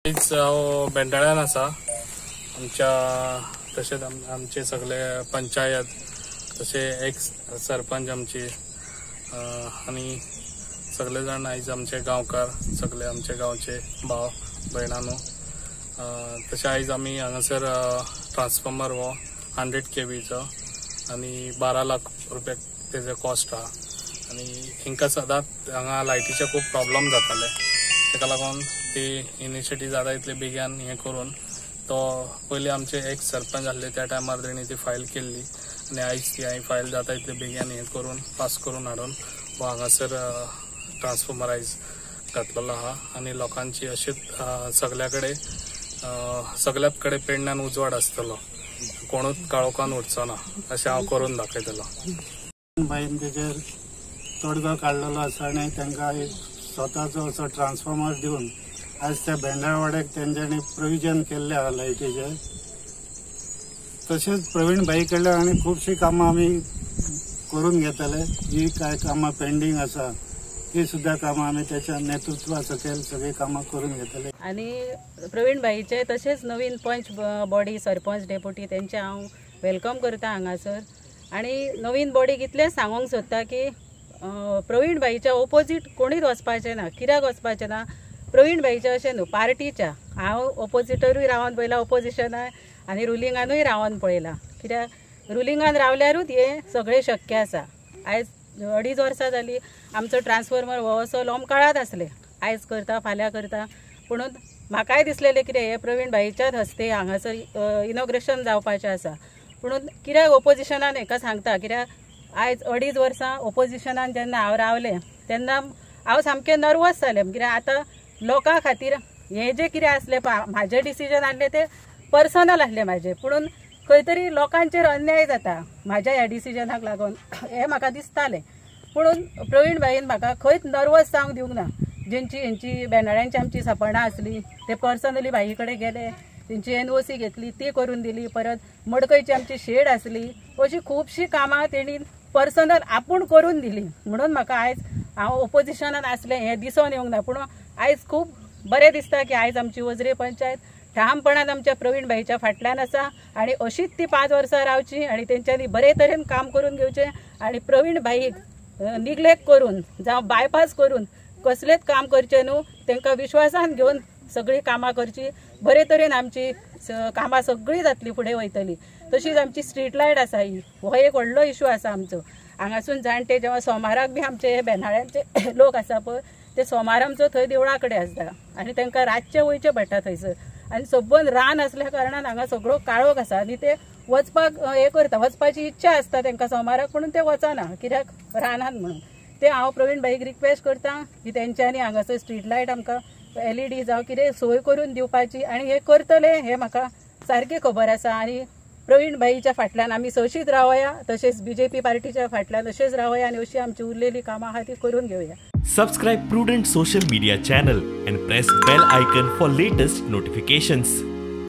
हांव बेंडाळ्यान आसा। आमच्या तशेंच आमचे सगळे पंचायत तसे एक्स सरपंच आमची आनी सगळे जाण आयज आमचे गांवकार सगळे आमचे गांवचे भाव भयणांनो तशें आयज आमी हांगासर ट्रान्सफॉर्मर हो 100 kVचो आनी 12 लाख रुपया तेजो कॉस्ट आहा आनी हिंका सदांच हांगा लायटीचे खूब प्रॉब्लम जाताले। ताका लागून ती इनिशिएटीव जाता इतले बेगीन हें करून तो पयलीं आमचे एक्स सरपंच आसले त्या टायमार तेणी ती फायल केल्ली आनी आयज ती हांवें फायल जाता इतले बेगीन हें करून पास करून हाडून हो हांगासर ट्रान्सफॉर्मर आयज घातलेलो आहा आनी लोकांची अशीच सगळ्याच कडेन पेडण्यान उजवाड आसतलो, कोणूच काळोखान उरचो ना अशें हांव करून दाखयतलो। बाईन तेजेर तोडगो काडलेलो आसा आनी तांकां एक स्वताचो असो ट्रान्सफॉर्मर दिवन आज त्या बेंडाळवाड्याक तेंच्यांनी प्रोविजन केल्ले आहा लायटीचे। तशेंच प्रवीण भाई कडल्यान आनी खुबशीं कामां आमी करून घेतले, जी काय कामां पेंडींग आसा ती सुद्दां कामां आमी त्याच्या नेतृत्वा सकयल सगळी कामां करून घेतले। आनी प्रवीण भाईचे तशेंच नवीन पंच बॉडी सरपंच डेप्युटी तेंचे हांव वेलकम करता हांगासर। आनी नवीन बॉडीक इतलेंच सांगूंक सोदता की प्रवीण भाईच्या ओपोजीट कोणीच वचपाचें ना। कित्याक वचपाचें ना, प्रवीण भाईचे अशें न्हू, पार्टीच्या हांव ओपोजिटरूय रावन पळयलां ओपोजिशनाक आनी रुलिंगानूय रावन पळयलां। कित्याक रुलिंगान रावल्यारूच हे सगळें शक्य आसा। आयज 2.5 वर्सां जालीं आमचो ट्रान्सफॉर्मर हो असो लोंबकाळात आसले, आयज करता फाल्यां करता, पुणून म्हाकाय दिसलेलें कितें हे प्रवीण भाईच्याच हस्ते हांगासर इनॉग्रेशन जावपाचें आसा। पुणून कित्याक ओपोजिशनान हेका सांगता, कित्याक आयज 2.5 वर्सां ओपोजिशनान जेन्ना हांव रावलें तेन्ना हांव सामकें नर्वस जालें। कित्याक आतां लोकां खातीर हें जें कितें आसलें म्हाजें डिसिजन आसलें तें पर्सनल आसलें म्हाजें, पुणून खंय तरी लोकांचेर अन्याय जाता म्हाज्या ह्या डिसिजनाक लागून हें म्हाका दिसतालें। पुणून प्रवीण भाईन म्हाका खंयच नर्वस जावंक दिवंक ना। हेंची बेनाळ्यांची आमची सपनां आसली ते पर्सनली भाई कडेन गेले, तेंची NOC घेतली ती करून दिली, परत मडकयची आमची शेड आसली, अशीं खुबशीं कामां तेणी पर्सनल आपूण करून दिली। म्हणून म्हाका आयज हांव ओपोजिशनान आसलें हें दिसून येवंक ना, पूण आयज खूब बरें दिसता की आयज आमची वजरे पंचायत ठामपणान आमच्या प्रवीण भाईच्या फाटल्यान आसा आनी अशीच ती 5 वर्सां रावची आनी तेंच्यांनी बरे तरेन काम करून घेवचें आनी प्रवीण भाईक निग्लेक्ट करून जावं बायपास करून कसलेंच काम करचें न्हू, तांकां विश्वासान घेवन सगळीं कामां करची, बरे तरेन आमची कामां सगळीं जातली फुडें वयतली। तशीच आमची स्ट्रीट लायट आसा ही, हो एक व्हडलो इशू आसा आमचो। हांगासून जाणटे जेव्हा सोमाराक बी आमचे बेनाळ्यांचे लोक आसा पळय ते सोमार आमचो थंय देवळा कडेन आसता आनी तांकां रातचें वयचें पडटा थंयसर आनी सबंद रान आसल्या कारणान हांगा सगळो काळोख आसा आनी ते वचपाक हें करता, वचपाची इच्छा आसता तांकां सोमाराक, म्हणून ते वचना कित्याक रानान म्हणून। ते हांव प्रवीण भाईक रिक्वेस्ट करता की तेंच्यांनी हांगासर स्ट्रीट लायट आमकां LED जावं कितें सोय करून दिवपाची आनी हे करतले हें म्हाका सारकें खबर आसा। आनी प्रवीण भाईच्या फाटल्यान आमी सशीत रावया, तशेंच BJP पार्टीच्या फाटल्यान अशेंच रावया आनी अशी आमची उरलेली कामां आहा ती करून घेवया। Subscribe Prudent social media channel and press bell icon for latest notifications.